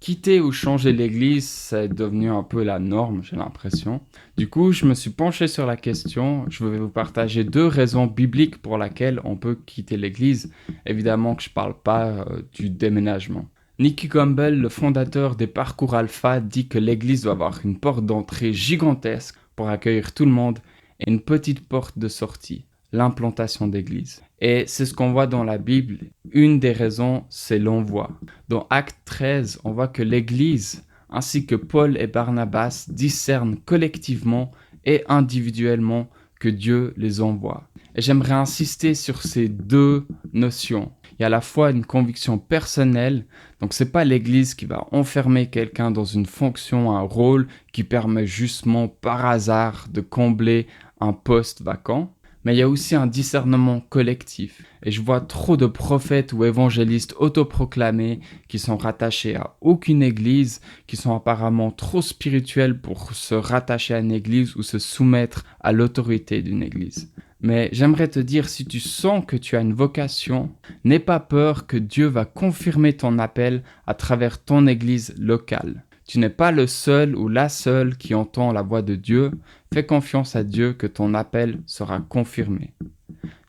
Quitter ou changer l'église, c'est devenu un peu la norme, j'ai l'impression. Du coup, je me suis penché sur la question. Je vais vous partager 2 raisons bibliques pour lesquelles on peut quitter l'église. Évidemment que je parle pas du déménagement. Nicky Campbell, le fondateur des Parcours Alpha, dit que l'église doit avoir une porte d'entrée gigantesque pour accueillir tout le monde et une petite porte de sortie, l'implantation d'église. Et c'est ce qu'on voit dans la Bible. Une des raisons, c'est l'envoi. Dans Acte 13, on voit que l'Église, ainsi que Paul et Barnabas, discernent collectivement et individuellement que Dieu les envoie. Et j'aimerais insister sur ces 2 notions. Il y a à la fois une conviction personnelle, donc c'est pas l'Église qui va enfermer quelqu'un dans une fonction, un rôle qui permet justement par hasard de combler un poste vacant. Mais il y a aussi un discernement collectif. Et je vois trop de prophètes ou évangélistes autoproclamés qui sont rattachés à aucune église, qui sont apparemment trop spirituels pour se rattacher à une église ou se soumettre à l'autorité d'une église. Mais j'aimerais te dire, si tu sens que tu as une vocation, n'aie pas peur que Dieu va confirmer ton appel à travers ton église locale. Tu n'es pas le seul ou la seule qui entend la voix de Dieu. Fais confiance à Dieu que ton appel sera confirmé.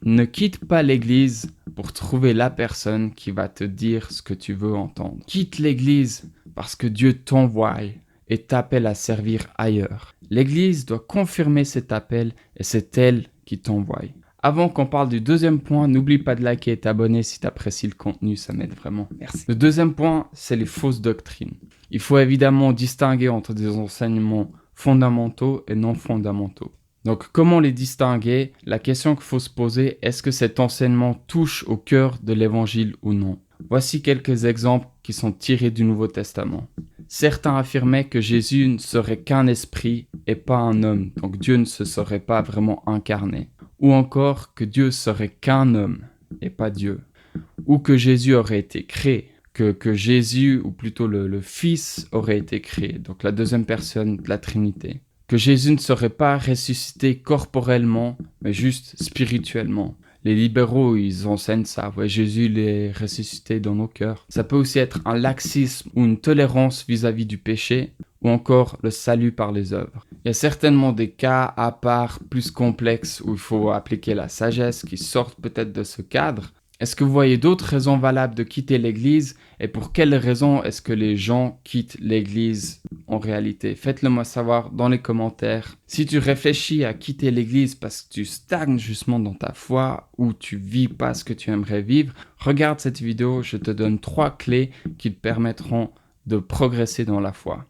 Ne quitte pas l'église pour trouver la personne qui va te dire ce que tu veux entendre. Quitte l'église parce que Dieu t'envoie et t'appelle à servir ailleurs. L'église doit confirmer cet appel et c'est elle qui t'envoie. Avant qu'on parle du 2e point, n'oublie pas de liker et t'abonner si tu apprécies le contenu, ça m'aide vraiment. Merci. Le 2e point, c'est les fausses doctrines. Il faut évidemment distinguer entre des enseignements fondamentaux et non fondamentaux. Donc, comment les distinguer? La question qu'il faut se poser, est-ce que cet enseignement touche au cœur de l'évangile ou non? Voici quelques exemples qui sont tirés du Nouveau Testament. Certains affirmaient que Jésus ne serait qu'un esprit et pas un homme, donc Dieu ne se serait pas vraiment incarné. Ou encore que Dieu serait qu'un homme et pas Dieu. Ou que Jésus aurait été créé, que Jésus, ou plutôt le Fils, aurait été créé, donc la 2e personne de la Trinité. Que Jésus ne serait pas ressuscité corporellement, mais juste spirituellement. Les libéraux, ils enseignent ça. Ouais, Jésus, il est ressuscité dans nos cœurs. Ça peut aussi être un laxisme ou une tolérance vis-à-vis du péché, ou encore le salut par les œuvres. Il y a certainement des cas à part, plus complexes, où il faut appliquer la sagesse, qui sortent peut-être de ce cadre. Est-ce que vous voyez d'autres raisons valables de quitter l'église? Et pour quelles raisons est-ce que les gens quittent l'église en réalité? Faites-le moi savoir dans les commentaires. Si tu réfléchis à quitter l'église parce que tu stagnes justement dans ta foi ou tu vis pas ce que tu aimerais vivre, regarde cette vidéo, je te donne 3 clés qui te permettront de progresser dans la foi.